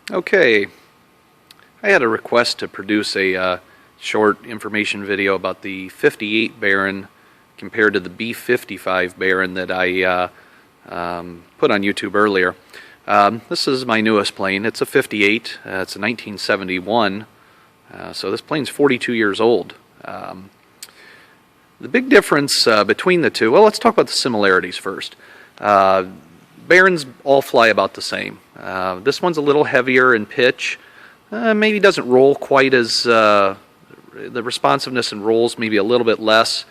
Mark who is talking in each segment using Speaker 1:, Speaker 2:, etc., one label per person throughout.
Speaker 1: Okay, I had a request to produce a short information video about the 58 Baron compared to the B55 Baron that I put on YouTube earlier. This is my newest plane. It's a 58. It's a 1971. So this plane's 42 years old. The big difference between the two, well, let's talk about the similarities first. Barons all fly about the same. This one's a little heavier in pitch. Maybe doesn't roll quite as, the responsiveness and rolls maybe a little bit less.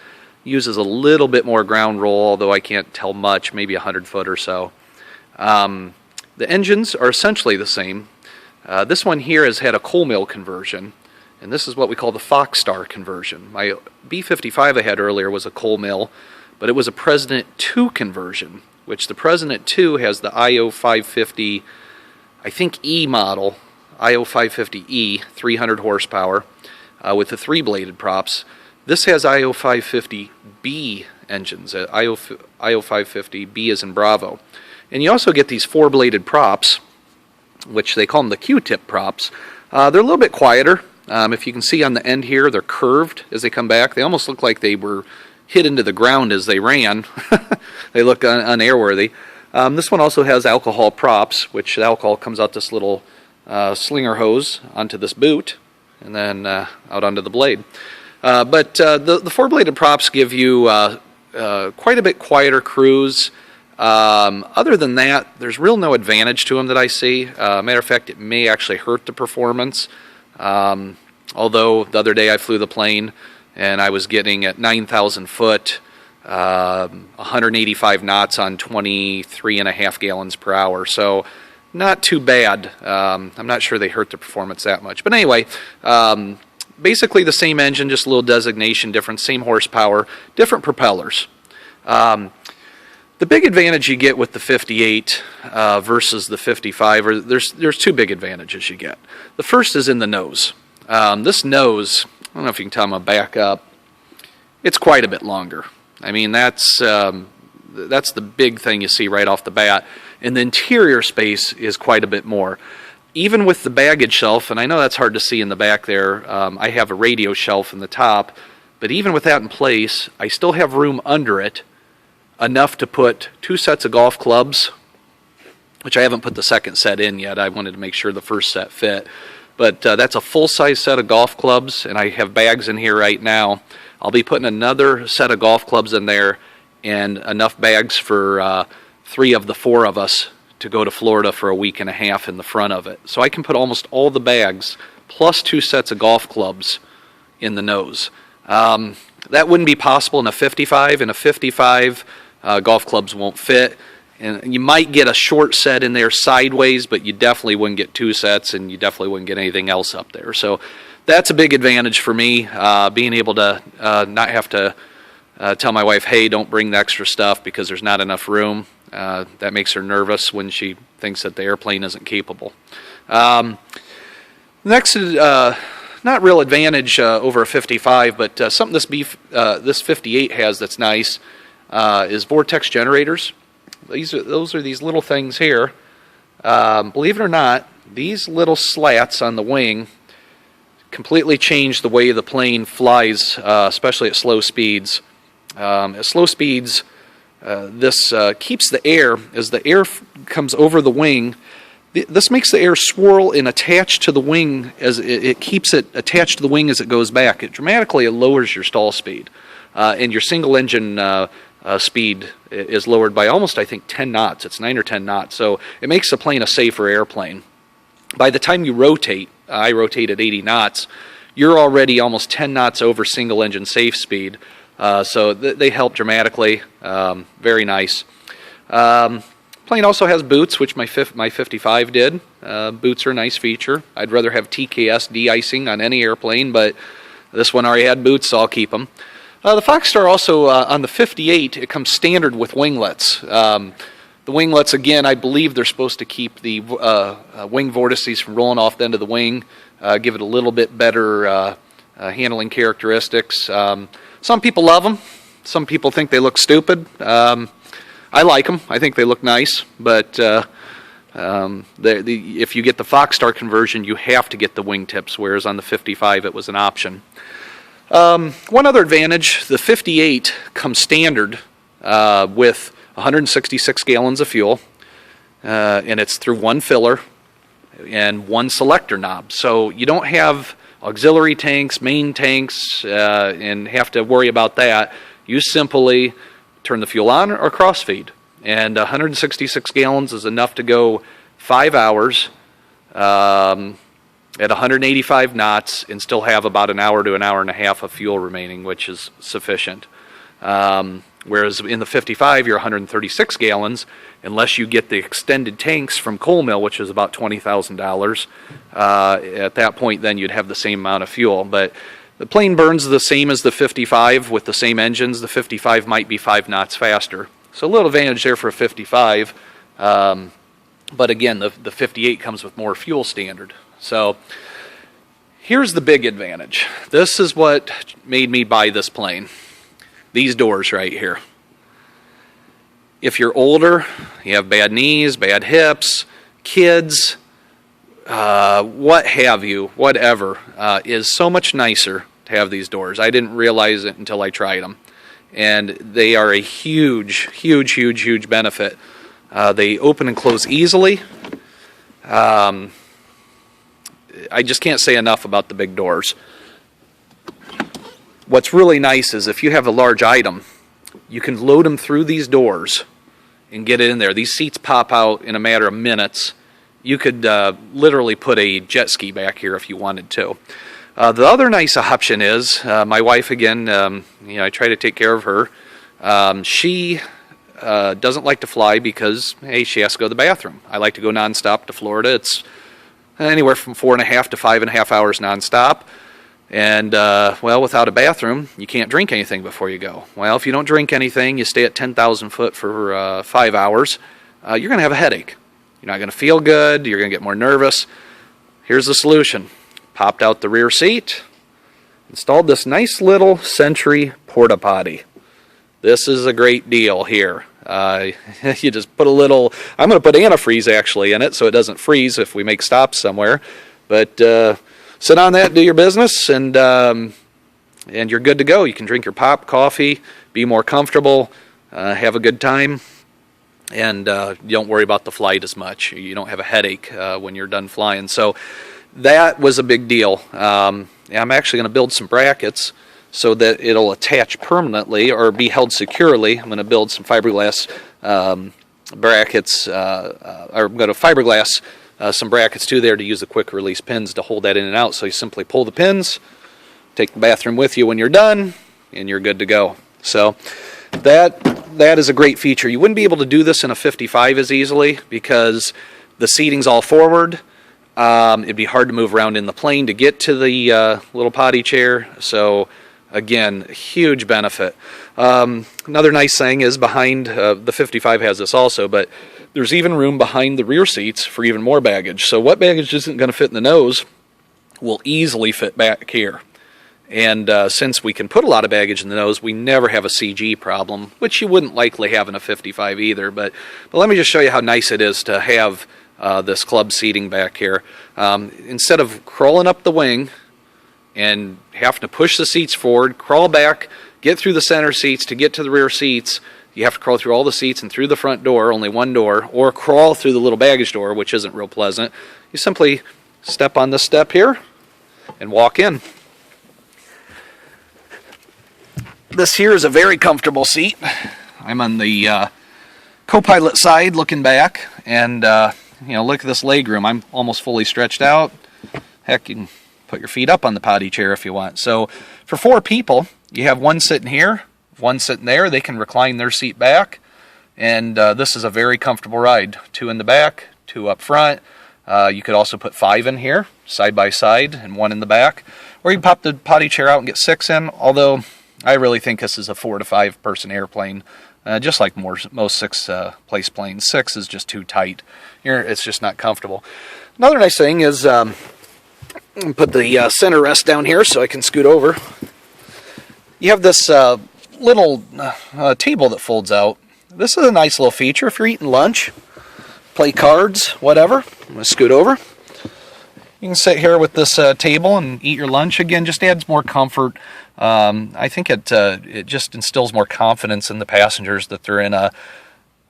Speaker 1: Uses a little bit more ground roll, although I can't tell much, maybe 100 foot or so. The engines are essentially the same. This one here has had a Colemill conversion, and this is what we call the Foxstar conversion. My B55 I had earlier was a Colemill, but it was a President 2 conversion, which the President 2 has the IO 550, I think E model, IO 550E, 300 horsepower, with the 3-bladed props. This has IO 550B engines, IO 550B as in Bravo. And you also get these 4-bladed props, which they call them the Q-tip props. They're a little bit quieter. If you can see on the end here, they're curved as they come back. They almost look like they were hit into the ground as they ran. They look unairworthy. This one also has alcohol props, which the alcohol comes out this little slinger hose onto this boot and then out onto the blade. But the 4-bladed props give you quite a bit quieter cruise. Other than that, there's real no advantage to them that I see. Matter of fact, it may actually hurt the performance. Although the other day I flew the plane and I was getting at 9,000 foot, 185 knots on 23.5 gallons per hour. So not too bad. I'm not sure they hurt the performance that much. But anyway, basically the same engine, just a little designation difference, same horsepower, different propellers. The big advantage you get with the 58 versus the 55, or there's two big advantages you get. The first is in the nose. This nose, I don't know if you can tell, I'm going to back up. It's quite a bit longer. I mean, that's the big thing you see right off the bat. And the interior space is quite a bit more. Even with the baggage shelf, and I know that's hard to see in the back there, I have a radio shelf in the top, but even with that in place, I still have room under it, enough to put 2 sets of golf clubs, which I haven't put the second set in yet. I wanted to make sure the first set fit. But that's a full-size set of golf clubs, and I have bags in here right now. I'll be putting another set of golf clubs in there and enough bags for 3 of the 4 of us to go to Florida for a week and a half in the front of it. So I can put almost all the bags plus 2 sets of golf clubs in the nose. That wouldn't be possible in a 55. In a 55, golf clubs won't fit. And you might get a short set in there sideways, but you definitely wouldn't get 2 sets, and you definitely wouldn't get anything else up there. So that's a big advantage for me, being able to not have to tell my wife, hey, don't bring the extra stuff because there's not enough room. That makes her nervous when she thinks that the airplane isn't capable. Next, not real advantage over a 55, but something this 58 has that's nice is vortex generators. Those are these little things here. Believe it or not, these little slats on the wing completely change the way the plane flies, especially at slow speeds. At slow speeds, this keeps the air, as the air comes over the wing, this makes the air swirl and attach to the wing, as it keeps it attached to the wing as it goes back. It dramatically lowers your stall speed, and your single engine speed is lowered by almost, I think, 10 knots. It's 9 or 10 knots. So it makes the plane a safer airplane. By the time you rotate, I rotate at 80 knots, you're already almost 10 knots over single engine safe speed. So they help dramatically. Very nice. Plane also has boots, which my 55 did. Boots are a nice feature. I'd rather have TKS de-icing on any airplane, but this one already had boots, so I'll keep them. The Foxstar also, on the 58, it comes standard with winglets. The winglets, again, I believe they're supposed to keep the wing vortices from rolling off the end of the wing, give it a little bit better handling characteristics. Some people love them. Some people think they look stupid. I like them. I think they look nice, but If you get the Foxstar conversion, you have to get the wingtips, whereas on the 55 it was an option. One other advantage, the 58 comes standard with 166 gallons of fuel, and it's through one filler and one selector knob. So you don't have auxiliary tanks, main tanks, and have to worry about that. You simply turn the fuel on or cross feed. And 166 gallons is enough to go 5 hours at 185 knots and still have about an hour to an hour and a half of fuel remaining, which is sufficient. Whereas in the 55, you're 136 gallons, unless you get the extended tanks from Colemill, which is about $20,000. At that point, then you'd have the same amount of fuel. But the plane burns the same as the 55 with the same engines. The 55 might be 5 knots faster. So a little advantage there for a 55. But again, the 58 comes with more fuel standard. So here's the big advantage. This is what made me buy this plane. These doors right here. If you're older, you have bad knees, bad hips, kids, what have you, whatever, is so much nicer to have these doors. I didn't realize it until I tried them. And they are a huge, huge, huge, huge benefit. They open and close easily. I just can't say enough about the big doors. What's really nice is if you have a large item, you can load them through these doors and get it in there. These seats pop out in a matter of minutes. You could literally put a jet ski back here if you wanted to. The other nice option is, my wife again, I try to take care of her. She doesn't like to fly because, hey, she has to go to the bathroom. I like to go nonstop to Florida. It's anywhere from 4.5 to 5.5 hours nonstop. And, well, without a bathroom, you can't drink anything before you go. Well, if you don't drink anything, you stay at 10,000 foot for 5 hours, you're going to have a headache. You're not going to feel good. You're going to get more nervous. Here's the solution. Popped out the rear seat, installed this nice little Sentry porta potty. This is a great deal here. You just put a little, I'm going to put antifreeze actually in it so it doesn't freeze if we make stops somewhere. But sit on that, do your business, and you're good to go. You can drink your pop, coffee, be more comfortable, have a good time, and you don't worry about the flight as much. You don't have a headache when you're done flying. So that was a big deal. I'm actually going to build some brackets so that it'll attach permanently or be held securely. I'm going to build some fiberglass brackets, or I'm going to fiberglass some brackets too there to use the quick release pins to hold that in and out. So you simply pull the pins, take the bathroom with you when you're done, and you're good to go. So that is a great feature. You wouldn't be able to do this in a 55 as easily because the seating's all forward. It'd be hard to move around in the plane to get to the little potty chair. So again, huge benefit. Another nice thing is behind, the 55 has this also, but there's even room behind the rear seats for even more baggage. So what baggage isn't going to fit in the nose will easily fit back here. And since we can put a lot of baggage in the nose, we never have a CG problem, which you wouldn't likely have in a 55 either. But let me just show you how nice it is to have this club seating back here. Instead of crawling up the wing and having to push the seats forward, crawl back, get through the center seats to get to the rear seats, you have to crawl through all the seats and through the front door, only one door, or crawl through the little baggage door, which isn't real pleasant. You simply step on this step here and walk in. This here is a very comfortable seat. I'm on the co-pilot side looking back, and look at this leg room. I'm almost fully stretched out. Heck, you can put your feet up on the potty chair if you want. So for 4 people, you have one sitting here, one sitting there. They can recline their seat back, and this is a very comfortable ride. 2 in the back, 2 up front. You could also put 5 in here, side by side, and 1 in the back. Or you can pop the potty chair out and get 6 in, although I really think this is a 4 to 5 person airplane. Just like most 6-place planes. 6 is just too tight. It's just not comfortable. Another nice thing is, put the center rest down here so I can scoot over. You have this little table that folds out. This is a nice little feature if you're eating lunch. play cards, whatever. I'm going to scoot over. You can sit here with this table and eat your lunch. Again, just adds more comfort. I think it just instills more confidence in the passengers that they're in a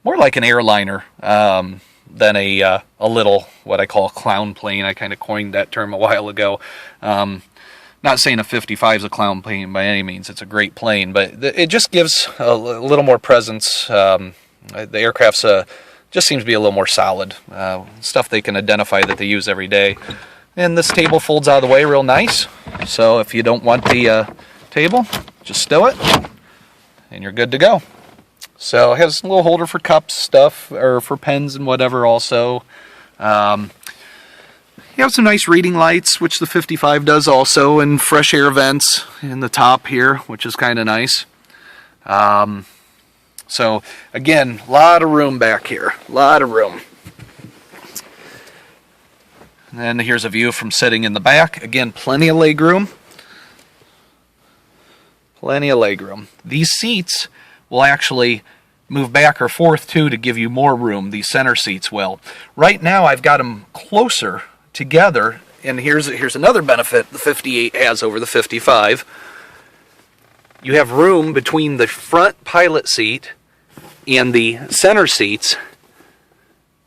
Speaker 1: more like an airliner than a little, what I call a clown plane. I kind of coined that term a while ago. Not saying a 55 is a clown plane by any means. It's a great plane, but it just gives a little more presence. The aircraft's just seems to be a little more solid. Stuff they can identify that they use every day. And this table folds out of the way real nice. So if you don't want the table, just stow it, and you're good to go. So it has a little holder for cups, stuff, or for pens and whatever also. You have some nice reading lights, which the 55 does also, and fresh air vents in the top here, which is kind of nice. So again, a lot of room back here, a lot of room. And then here's a view from sitting in the back. Again, plenty of legroom. Plenty of legroom. These seats will actually move back or forth too to give you more room. These center seats will. Right now I've got them closer together, and here's another benefit the 58 has over the 55. You have room between the front pilot seat and the center seats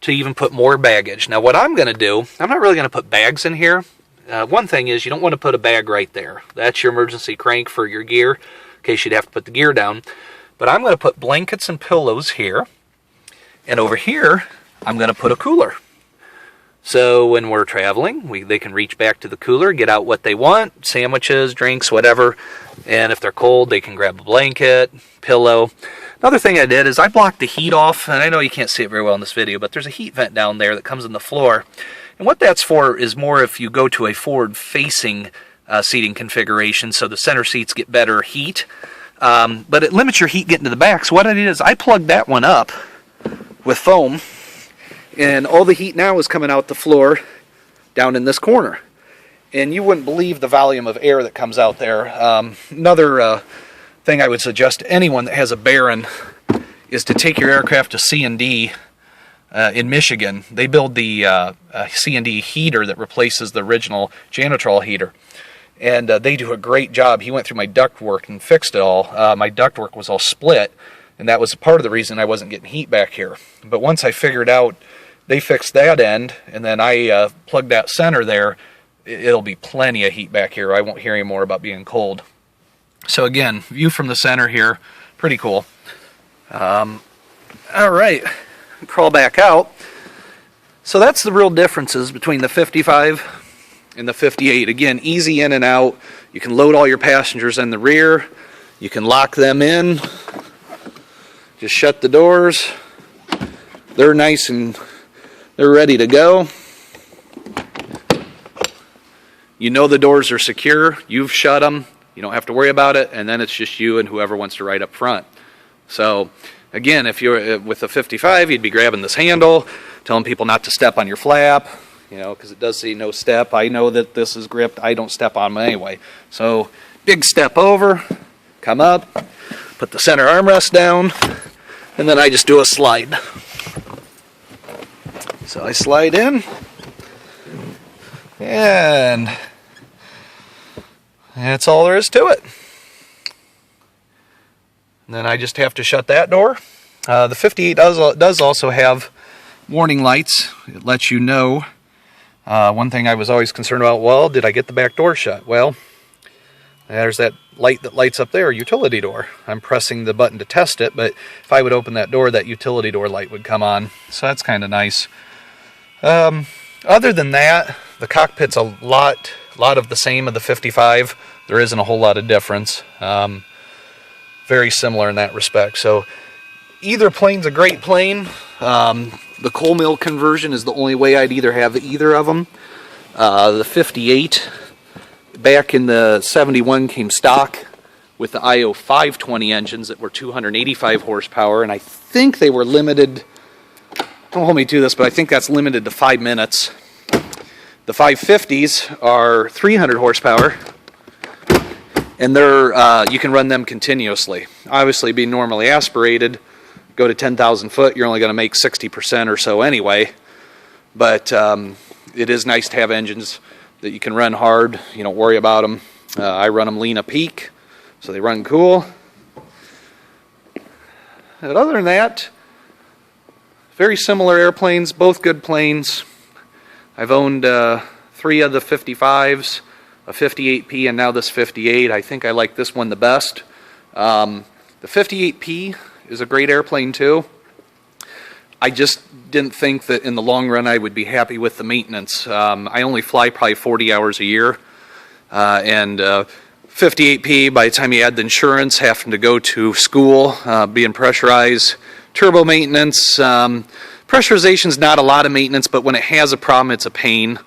Speaker 1: to even put more baggage. Now what I'm going to do, I'm not really going to put bags in here. One thing is you don't want to put a bag right there. That's your emergency crank for your gear, in case you'd have to put the gear down. But I'm going to put blankets and pillows here, and over here I'm going to put a cooler. So when we're traveling, they can reach back to the cooler, get out what they want, sandwiches, drinks, whatever. And if they're cold, they can grab a blanket, pillow. Another thing I did is I blocked the heat off, and I know you can't see it very well in this video, but there's a heat vent down there that comes in the floor. And what that's for is more if you go to a forward-facing seating configuration, so the center seats get better heat. But it limits your heat getting to the back. So what I did is I plugged that one up with foam, and all the heat now is coming out the floor down in this corner. And you wouldn't believe the volume of air that comes out there. Another thing I would suggest to anyone that has a Baron is to take your aircraft to C&D in Michigan. They build the C&D heater that replaces the original Janitrol heater. And they do a great job. He went through my ductwork and fixed it all. My ductwork was all split, and that was part of the reason I wasn't getting heat back here. But once I figured out they fixed that end, and then I plugged that center there, it'll be plenty of heat back here. I won't hear any more about being cold. So again, view from the center here, pretty cool. All right, crawl back out. So that's the real differences between the 55 and the 58. Again, easy in and out. You can load all your passengers in the rear. You can lock them in. Just shut the doors. They're nice and they're ready to go. You know the doors are secure. You've shut them. You don't have to worry about it. And then it's just you and whoever wants to ride up front. So again, if you're with a 55, you'd be grabbing this handle, telling people not to step on your flap, because it does say no step. I know that this is gripped. I don't step on them anyway. So big step over, come up, put the center armrest down, and then I just do a slide. So I slide in, and that's all there is to it. And then I just have to shut that door. The 58 does also have warning lights. It lets you know. One thing I was always concerned about, well, did I get the back door shut? Well, there's that light that lights up there, utility door. I'm pressing the button to test it, but if I would open that door, that utility door light would come on. So that's kind of nice. Other than that, the cockpit's a lot of the same of the 55. There isn't a whole lot of difference. Very similar in that respect. So either plane's a great plane. The Colemill conversion is the only way I'd either have either of them. The 58 back in the 71 came stock with the IO 520 engines that were 285 horsepower, and I think they were limited, don't hold me to this, but I think that's limited to 5 minutes. The 550s are 300 horsepower, and they're you can run them continuously. Obviously being normally aspirated, go to 10,000 foot, you're only going to make 60% or so anyway. But it is nice to have engines that you can run hard. You don't worry about them. I run them lean a peak, so they run cool. And other than that, very similar airplanes, both good planes. I've owned 3 of the 55s, a 58P and now this 58. I think I like this one the best. The 58P is a great airplane too. I just didn't think that in the long run I would be happy with the maintenance. I only fly probably 40 hours a year. And 58P, by the time you add the insurance, having to go to school, being pressurized, turbo maintenance. Pressurization's not a lot of maintenance, but when it has a problem, it's a pain.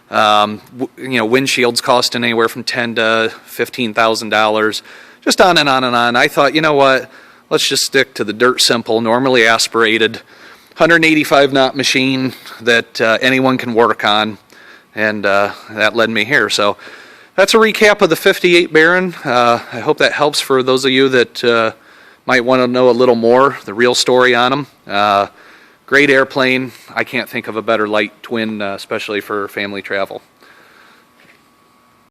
Speaker 1: Windshields costing anywhere from $10,000 to $15,000, just on and on and on. I thought, you know what, let's just stick to the dirt simple, normally aspirated, 185 knot machine that anyone can work on, and that led me here. So that's a recap of the 58 Baron. I hope that helps for those of you that might want to know a little more, the real story on them. Great airplane. I can't think of a better light twin, especially for family travel.